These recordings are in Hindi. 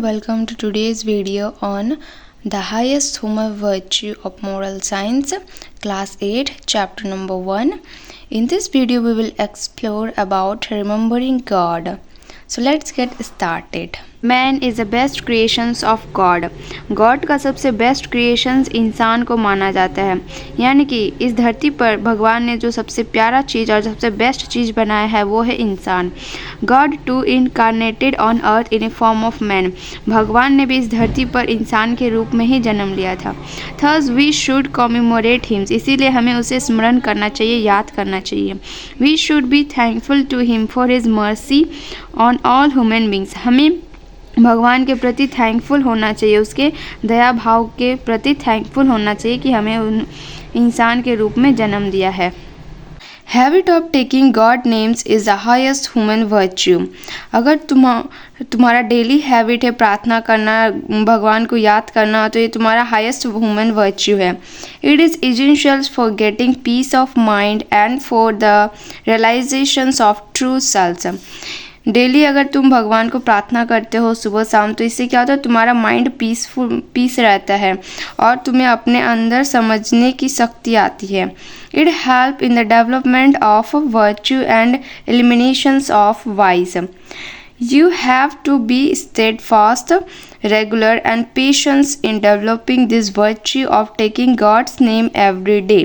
welcome to today's video on the highest human virtue of moral science, class 8, chapter number 1. In this video we will explore about remembering God. So let's get started. Man is the best creations of God. God का सबसे बेस्ट क्रिएशंस इंसान को माना जाता है, यानी कि इस धरती पर भगवान ने जो सबसे प्यारा चीज़ और सबसे बेस्ट चीज़ बनाया है वो है इंसान। God too incarnated on earth in a form of man. भगवान ने भी इस धरती पर इंसान के रूप में ही जन्म लिया था। Thus we should commemorate him, इसीलिए हमें उसे स्मरण करना चाहिए, याद करना चाहिए। We should be thankful to him for his mercy on all human beings. हमें भगवान के प्रति थैंकफुल होना चाहिए, उसके दया भाव के प्रति थैंकफुल होना चाहिए कि हमें उन इंसान के रूप में जन्म दिया है। Habit of taking God names is the highest human virtue. अगर तुम्हारा डेली हैबिट है प्रार्थना करना, भगवान को याद करना, तो ये तुम्हारा हाईएस्ट ह्यूमन वर्च्यू है। It is essential for getting peace of mind and for the realisations of true self. Daily अगर तुम भगवान को प्रार्थना करते हो सुबह शाम, तो इससे क्या होता है, तुम्हारा माइंड पीस रहता है और तुम्हें अपने अंदर समझने की शक्ति आती है। It help in the development of virtue and eliminations of vice. You have to be steadfast, regular and patient in developing this virtue of taking God's name every day.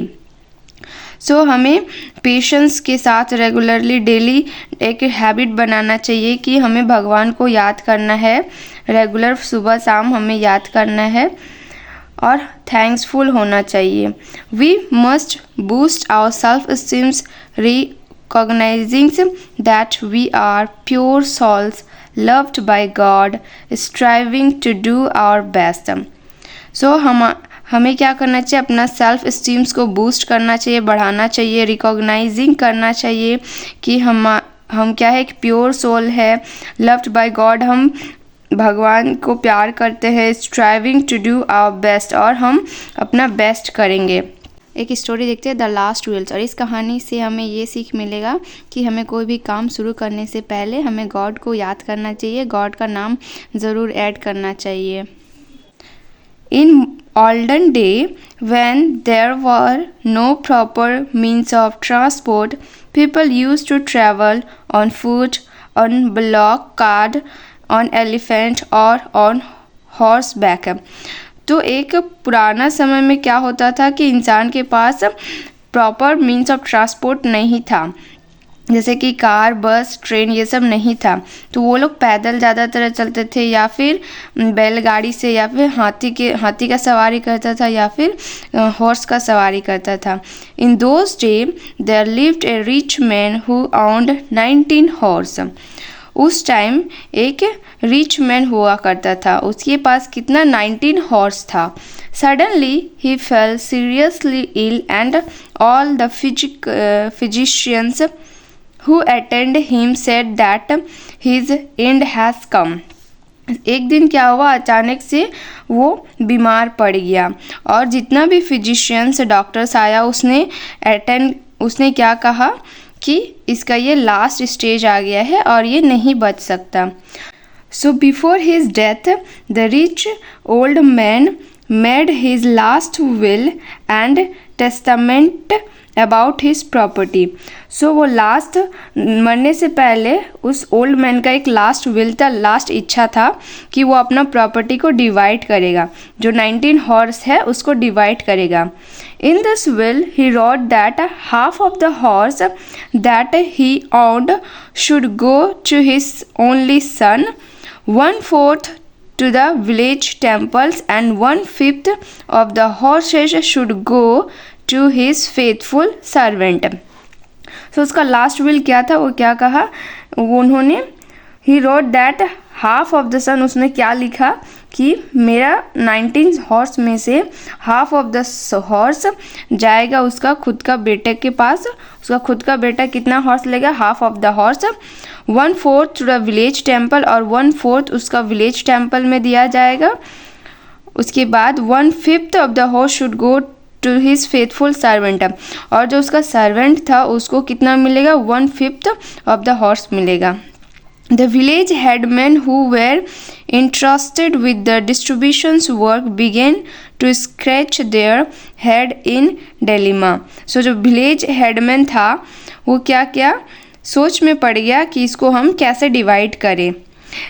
सो हमें पेशेंस के साथ रेगुलरली डेली एक हैबिट बनाना चाहिए कि हमें भगवान को याद करना है, रेगुलर सुबह शाम हमें याद करना है और थैंक्सफुल होना चाहिए। We must boost our self esteems recognizing that we are pure souls loved by God, striving to do our best. So हमें क्या करना चाहिए, अपना सेल्फ एस्टीम्स को बूस्ट करना चाहिए, बढ़ाना चाहिए, रिकॉग्नाइजिंग करना चाहिए कि हम क्या है, एक प्योर सोल है, लव्ड बाय गॉड, हम भगवान को प्यार करते हैं, striving to do our best, और हम अपना बेस्ट करेंगे। एक स्टोरी देखते हैं, द लास्ट विल्स, और इस कहानी से हमें ये सीख मिलेगा कि हमें कोई भी काम शुरू करने से पहले हमें गॉड को याद करना चाहिए, गॉड का नाम ज़रूर ऐड करना चाहिए। In olden day, when there were no proper means of transport, people used to travel on foot, on bullock cart, on elephant or on horseback. तो एक पुराना समय में क्या होता था कि इंसान के पास प्रॉपर मीन्स ऑफ ट्रांसपोर्ट नहीं था, जैसे कि कार, बस, ट्रेन, ये सब नहीं था, तो वो लोग पैदल ज़्यादातर चलते थे या फिर बैलगाड़ी से, या फिर हाथी का सवारी करता था, या फिर हॉर्स का सवारी करता था। In those day there lived a rich man who owned 19 horse. उस टाइम एक रिच मैन हुआ करता था, उसके पास कितना 19 हॉर्स था। Suddenly he fell seriously ill and all the physicians who attended him said that his end has come. एक दिन क्या हुआ, अचानक से वो बीमार पड़ गया और जितना भी फिजिशियंस डॉक्टर्स आया उसने क्या कहा कि इसका ये लास्ट स्टेज आ गया है और ये नहीं बच सकता। So before his death the rich old man made his last will and testament about his property. So वो लास्ट मरने से पहले उस ओल्ड मैन का एक लास्ट विल था, लास्ट इच्छा था कि वो अपना प्रॉपर्टी को डिवाइड करेगा, जो 19 हॉर्स है उसको डिवाइड करेगा। In this will he wrote that half of the horse that he owned should go to his only son, 1/4 to the village temples and 1/5 of the horses should go to his faithful servant. So उसका लास्ट विल क्या था, वो क्या कहा, उन्होंने he wrote that half of the son, उसने क्या लिखा कि मेरा 19 हॉर्स में से हाफ ऑफ द हॉर्स जाएगा उसका खुद का बेटे के पास। उसका खुद का बेटा कितना हॉर्स लेगा, half of the horse, 1/4 to the village temple, और 1/4 उसका विलेज टेम्पल में दिया जाएगा। उसके बाद 1/5 of the horse should go to his faithful servant, और जो उसका सर्वेंट था उसको कितना मिलेगा, 1/5 ऑफ द हॉर्स मिलेगा। The village headmen who were entrusted with the distribution's work began to scratch their head in dilemma. So जो village headman था वो क्या सोच में पड़ गया कि इसको हम कैसे डिवाइड करें.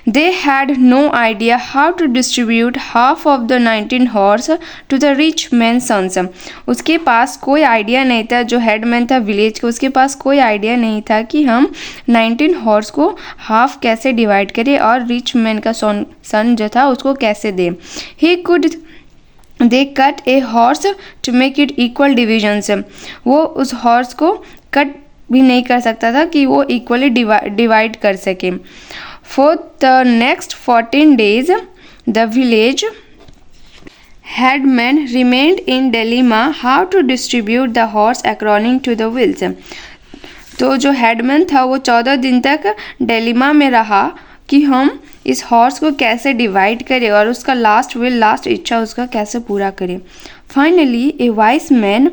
They had no idea how to distribute half of the 19 horse to the rich man's sons. उसके पास कोई आइडिया नहीं था, जो हेडमैन था विलेज का, उसके पास कोई आइडिया नहीं था कि हम 19 हॉर्स को हाफ कैसे डिवाइड करें और रिच मैन का सन जो था उसको कैसे दें. They cut a horse to make it equal divisions. वो उस हॉर्स को कट भी नहीं कर सकता था कि वो इक्वली डिवाइड कर सके. For the next 14 days, the village headman remained in dilemma how to distribute the horse according to the wills. तो जो हेडमैन था वो 14 दिन तक डिलेमा में रहा कि हम इस हॉर्स को कैसे डिवाइड करें और उसका लास्ट इच्छा उसका कैसे पूरा करें. Finally, a wise man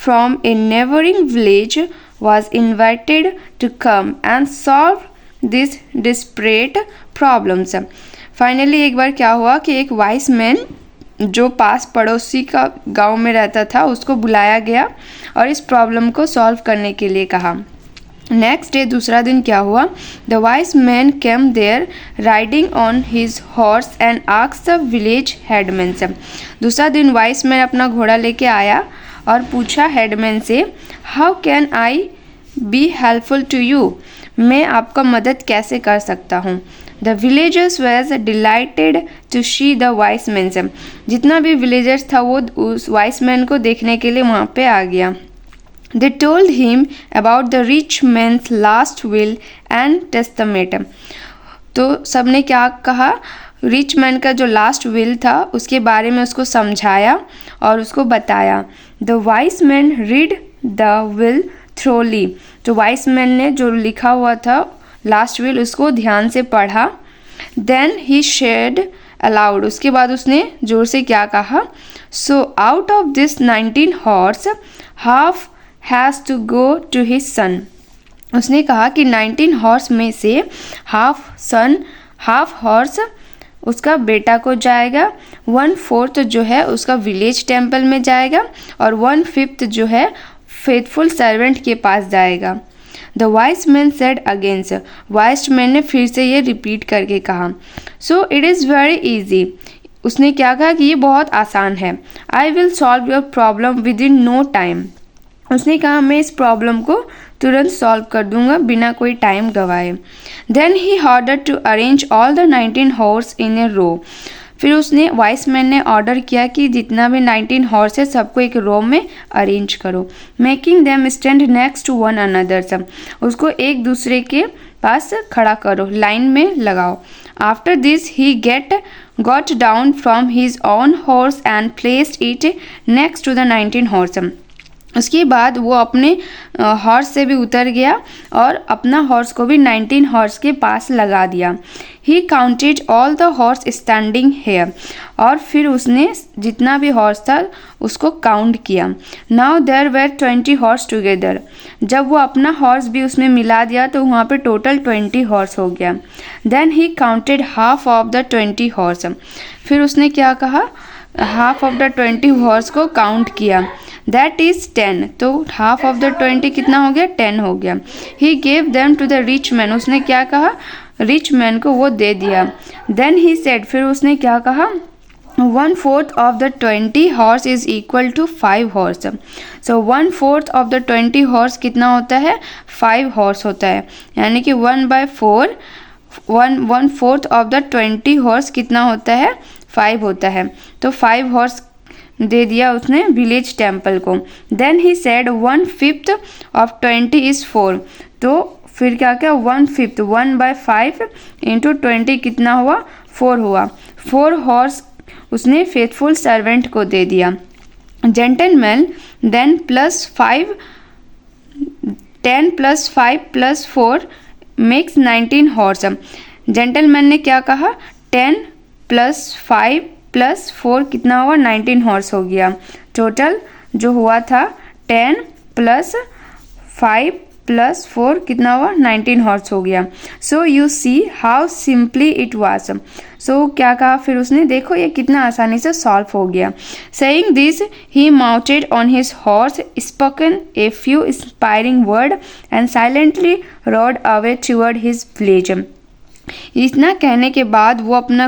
from a neighboring village was invited to come and solve this desperate problems. Finally एक बार क्या हुआ कि एक वाइस मैन जो पास पड़ोसी का गांव में रहता था उसको बुलाया गया और इस प्रॉब्लम को सॉल्व करने के लिए कहा. नेक्स्ट डे दूसरा दिन क्या हुआ. The wise man came there riding on his horse and asked the village headman से. दूसरा दिन वाइस मैन अपना घोड़ा लेके आया और पूछा हेडमैन से, how can I be helpful to you, मैं आपका मदद कैसे कर सकता हूँ. The villagers was delighted to see the wise man. से जितना भी विलेजर्स था वो उस वाइस मैन को देखने के लिए वहाँ पे आ गया. They told him about the rich mains last will and testament. तो सबने क्या कहा, रिच मैन का जो लास्ट विल था उसके बारे में उसको समझाया और उसको बताया. The wise man read the will thoroughly. तो वाइस मैन ने जो लिखा हुआ था लास्ट विल उसको ध्यान से पढ़ा. Then he shed aloud. उसके बाद उसने जोर से क्या कहा, so out of this 19 horse half has to go to his son. उसने कहा कि 19 हॉर्स में से हाफ हॉर्स उसका बेटा को जाएगा, 1/4 जो है उसका विलेज टेम्पल में जाएगा और 1/5 जो है फेथफुल सर्वेंट के पास जाएगा. The wise man said against. Wise man ने फिर से ये रिपीट करके कहा. So it is very easy. उसने क्या कहा कि ये बहुत आसान है. I will solve your problem within no time. उसने कहा मैं इस प्रॉब्लम को तुरंत सॉल्व कर दूंगा बिना कोई टाइम गवाए. Then he order to arrange all the 19 horse in a row. फिर उसने वाइस मैन ने ऑर्डर किया कि जितना भी 19 हॉर्स है सबको एक रो में अरेंज करो. Making them stand next to one another. सब उसको एक दूसरे के पास खड़ा करो, लाइन में लगाओ. After this he got down from his own horse and placed it next to the 19 horse. उसके बाद वो अपने हॉर्स से भी उतर गया और अपना हॉर्स को भी 19 हॉर्स के पास लगा दिया. He counted all the horse standing here. और फिर उसने जितना भी हॉर्स था उसको काउंट किया. Now there were 20 horse together. जब वो अपना हॉर्स भी उसमें मिला दिया तो वहाँ पे टोटल 20 हॉर्स हो गया. Then he counted half of the 20 horse. फिर उसने क्या कहा, हाफ ऑफ द 20 हॉर्स को काउंट किया. That is 10. तो हाफ ऑफ द 20 कितना हो गया, 10 हो गया. He gave them to the rich man. उसने क्या कहा, रिच मैन को वो दे दिया. Then he said. फिर उसने क्या कहा, 1/4 of the 20 horse is equal to 5 horse. So 1/4 of the 20 horse कितना होता है, 5 हॉर्स होता है. यानी कि 1/4 1/4 ऑफ द 20 हॉर्स कितना होता है, 5 होता है. तो 5 हॉर्स दे दिया उसने विलेज टेम्पल को. Then he said 1/5 of 20 is 4. तो फिर क्या क्या, 1/5 1/5 इंटू 20 कितना हुआ, 4 हुआ. 4 हॉर्स उसने फेथफुल सर्वेंट को दे दिया. Gentleman then +5 10 + 5 + 4 makes 19 horse. Gentleman ने क्या कहा, 10 + 5 + 4 कितना हुआ, 19 हॉर्स हो गया. टोटल जो हुआ था 10 + 5 प्लस 4 कितना हुआ 19 हॉर्स हो गया। So you see how simply it was. So क्या कहा फिर उसने, देखो ये कितना आसानी से सॉल्व हो गया। Saying this he mounted on his horse, spoken a few inspiring word and silently road away toward his village. इतना कहने के बाद वो अपना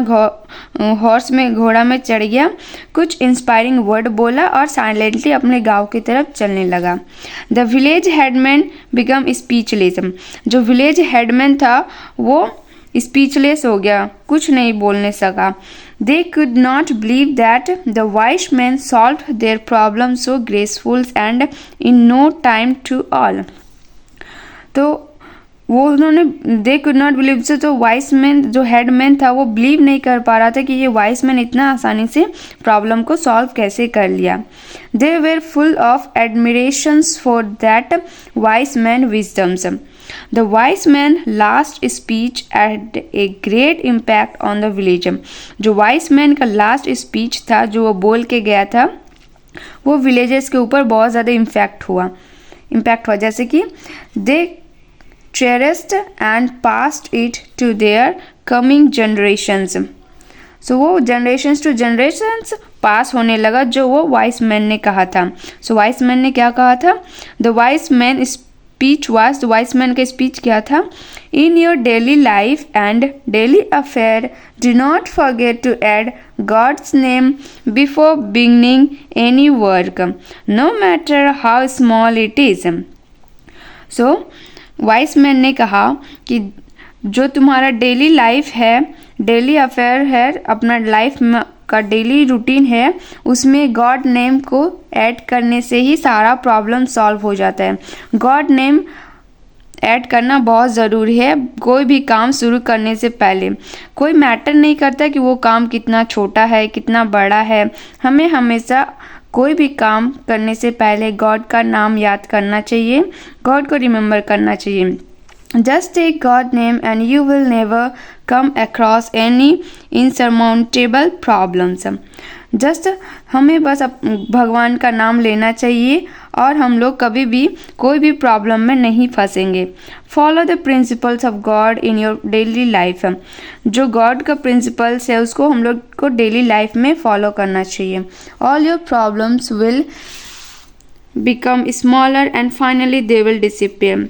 हॉर्स में घोड़ा में चढ़ गया, कुछ इंस्पायरिंग वर्ड बोला और साइलेंटली अपने गांव की तरफ चलने लगा। The village headman become speechless. जो विलेज हेडमैन था वो स्पीचलेस हो गया, कुछ नहीं बोलने सका। They could not believe that the wise man solve their problem so graceful and in no time to all. तो वो उन्होंने दे कुड नॉट बिलीव से, तो वाइस मैन जो हेड मैन था वो बिलीव नहीं कर पा रहा था कि ये वाइस मैन इतना आसानी से प्रॉब्लम को सॉल्व कैसे कर लिया। They were full of admirations for that wise man wisdoms. The wise man last speech had a great impact on the village. जो वाइस मैन का लास्ट स्पीच था जो वो बोल के गया था वो विलेजेस के ऊपर बहुत ज़्यादा इम्पैक्ट हुआ। जैसे कि दे cherished and passed it to their coming generations. So वो generations to generations पास होने लगा जो वो वाइस मैन ने कहा था। सो वाइस मैन ने क्या कहा था, the wise man speech was, the wise man का स्पीच क्या था, in your daily life and daily affair do not forget to add God's name before beginning any work, no matter how small it is. सो वाइस मैन ने कहा कि जो तुम्हारा डेली लाइफ है, डेली अफेयर है, अपना लाइफ का डेली रूटीन है, उसमें गॉड नेम को ऐड करने से ही सारा प्रॉब्लम सॉल्व हो जाता है। गॉड नेम ऐड करना बहुत ज़रूरी है कोई भी काम शुरू करने से पहले। कोई मैटर नहीं करता कि वो काम कितना छोटा है कितना बड़ा है, हमें हमेशा कोई भी काम करने से पहले गॉड का नाम याद करना चाहिए, गॉड को रिमेंबर करना चाहिए। Just take God name and you will never come across any insurmountable problems. Just हमें बस भगवान का नाम लेना चाहिए और हम लोग कभी भी कोई भी प्रॉब्लम में नहीं फंसेंगे। Follow the principles of God in your daily life. जो गॉड का प्रिंसिपल्स है उसको हम लोग को डेली लाइफ में फॉलो करना चाहिए। All your problems will become smaller and finally they will disappear.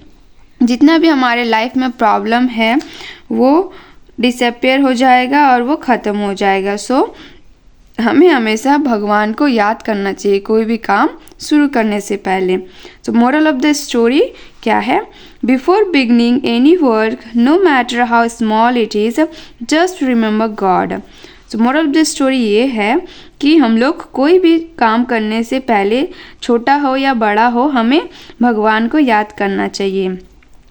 जितना भी हमारे लाइफ में प्रॉब्लम है वो डिसअपियर हो जाएगा और वो ख़त्म हो जाएगा। सो हमें हमेशा भगवान को याद करना चाहिए कोई भी काम शुरू करने से पहले। तो मोरल ऑफ द स्टोरी क्या है, before beginning any work no matter how small it is just remember God. तो मोरल ऑफ द स्टोरी ये है कि हम लोग कोई भी काम करने से पहले छोटा हो या बड़ा हो हमें भगवान को याद करना चाहिए।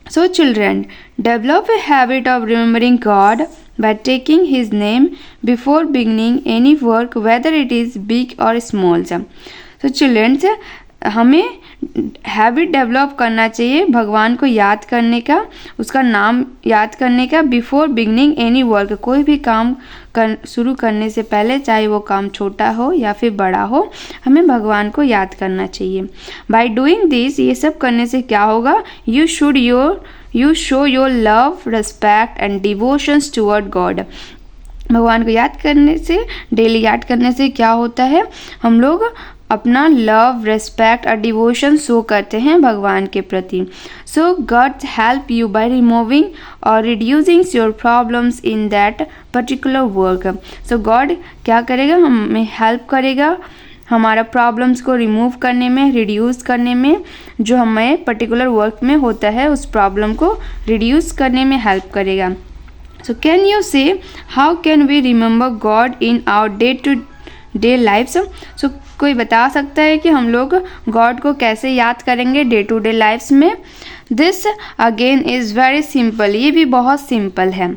So children, develop a habit of remembering God by taking His name before beginning any work, whether it is big or small. So children, हमें हैबिट डेवलप करना चाहिए भगवान को याद करने का, उसका नाम याद करने का, बिफोर बिगनिंग एनी वर्क। कोई भी काम शुरू करने से पहले, चाहे वो काम छोटा हो या फिर बड़ा हो, हमें भगवान को याद करना चाहिए। बाय डूइंग दिस, ये सब करने से क्या होगा, you show your love, respect and devotions toward God. भगवान को याद करने से, डेली याद करने से क्या होता है, हम लोग अपना लव, रिस्पेक्ट और डिवोशन शो करते हैं भगवान के प्रति। So God help you by removing और reducing your problems in that particular work. So God क्या करेगा, हमें हेल्प करेगा हमारा प्रॉब्लम्स को रिमूव करने में, रिड्यूस करने में, जो हमें पर्टिकुलर वर्क में होता है उस प्रॉब्लम को रिड्यूस करने में हेल्प करेगा। So can you say how can we remember God in our day to day lifes. So कोई बता सकता है कि हम लोग गॉड को कैसे याद करेंगे डे टू डे लाइफ्स में। This again is very simple, ये भी बहुत सिंपल है।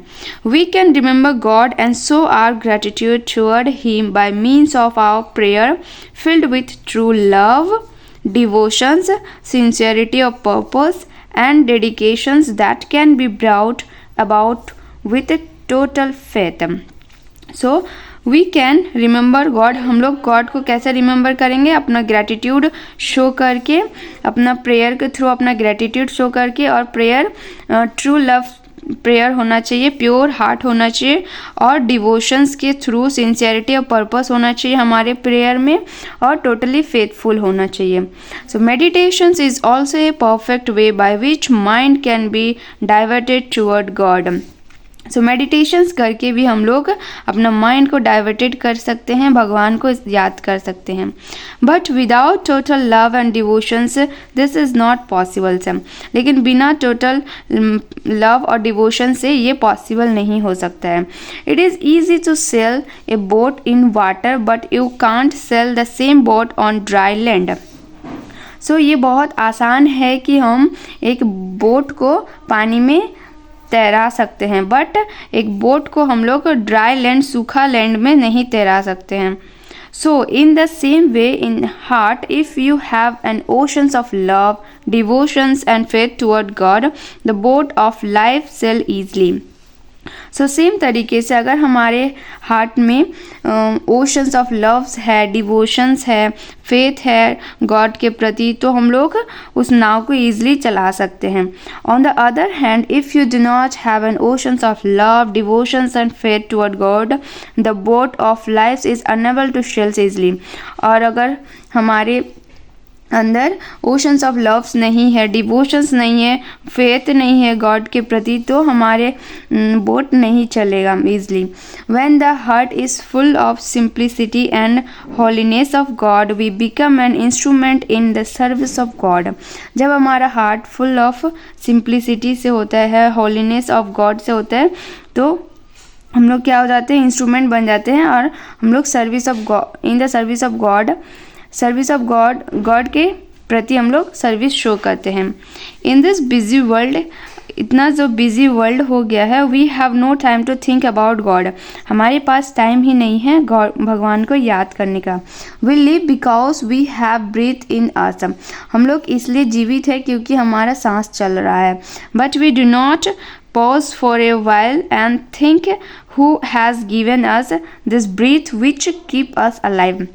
We can remember God and show our gratitude toward him by means of our prayer filled with true love, devotions, sincerity of purpose and dedications that can be brought about with a total faith. So we can remember God, हम लोग गॉड को कैसे रिमेंबर करेंगे? अपना ग्रैटिट्यूड शो करके, अपना प्रेयर के थ्रू अपना ग्रैटिट्यूड शो करके, और प्रेयर ट्रू लव प्रेयर होना चाहिए, प्योर हार्ट होना चाहिए, और डिवोशंस के थ्रू सिंसियरिटी और पर्पस होना चाहिए हमारे प्रेयर में, और टोटली फेथफुल होना चाहिए। So meditations is also a perfect way by which mind can be diverted toward God. So meditations करके भी हम लोग अपना माइंड को डाइवर्टेड कर सकते हैं, भगवान को याद कर सकते हैं। But without total love and devotions this is not possible some, लेकिन बिना टोटल लव और डिवोशन से ये पॉसिबल नहीं हो सकता है। It is easy to sail a boat in water but you can't sail the same boat on dry land. So ये बहुत आसान है कि हम एक बोट को पानी में तैरा सकते हैं, बट एक बोट को हम लोग ड्राई लैंड, सूखा लैंड में नहीं तैरा सकते हैं। So in the same way in heart, if you have an oceans of love, devotions and faith toward God, the boat of life sail easily. So same तरीके से अगर हमारे हार्ट में ओशंस ऑफ लव्स है, डिवोशंस है, फेथ है गॉड के प्रति, तो हम लोग उस नाव को ईजिली चला सकते हैं। On the other hand, if you do not have an oceans of love, devotions and faith toward God, the boat of life is unable to sail easily. और अगर हमारे अंदर ओशंस ऑफ लव्स नहीं है, डिवोशंस नहीं है, फेथ नहीं है गॉड के प्रति, तो हमारे बोट नहीं चलेगा easily. When the heart is full of simplicity and holiness of God, we become an instrument in the service of God. जब हमारा हार्ट फुल ऑफ सिंप्लिसिटी से होता है, होलीनेस ऑफ गॉड से होता है, तो हम लोग क्या हो जाते हैं? इंस्ट्रूमेंट बन जाते हैं, और हम लोग service of God, in the service of God, service of God, God के प्रति हम लोग सर्विस शो करते हैं। इन दिस बिजी वर्ल्ड, इतना जो बिजी वर्ल्ड हो गया है, we have no time to think about God, हमारे पास टाइम ही नहीं है गॉड, भगवान को याद करने का। We live because we have breath in us, हम लोग इसलिए जीवित है क्योंकि हमारा सांस चल रहा है। But we do not pause for a while and think who has given us this breath which keep us alive।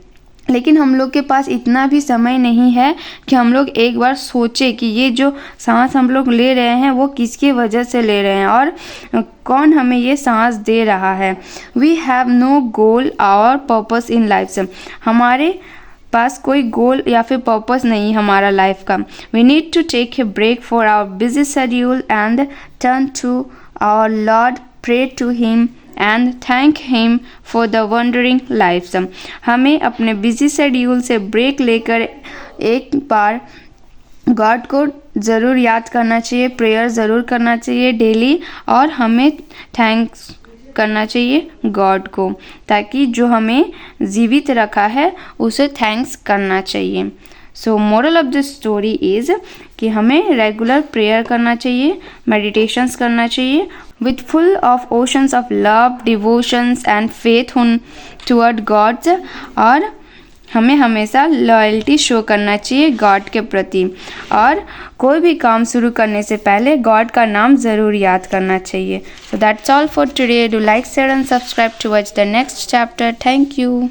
लेकिन हम लोग के पास इतना भी समय नहीं है कि हम लोग एक बार सोचें कि ये जो सांस हम लोग ले रहे हैं वो किसकी वजह से ले रहे हैं और कौन हमें ये सांस दे रहा है। वी हैव नो गोल और पर्पस इन लाइफ, हमारे पास कोई गोल या फिर पर्पस नहीं हमारा लाइफ का। We need to take a break for our busy schedule and turn to our Lord, pray to him and thank him for the wondering life. हमें अपने बिजी शेड्यूल से ब्रेक लेकर एक बार गॉड को ज़रूर याद करना चाहिए, प्रेयर ज़रूर करना चाहिए डेली, और हमें थैंक्स करना चाहिए गॉड को, ताकि जो हमें जीवित रखा है उसे थैंक्स करना चाहिए। So moral of this story is कि हमें रेगुलर प्रेयर करना चाहिए, मेडिटेशंस करना चाहिए with full of oceans of love, devotions and faith toward gods, और हमें हमेशा लॉयल्टी शो करना चाहिए गॉड के प्रति, और कोई भी काम शुरू करने से पहले गॉड का नाम ज़रूर याद करना चाहिए। So that's all for today. Do like, share and subscribe to watch the next chapter. Thank you.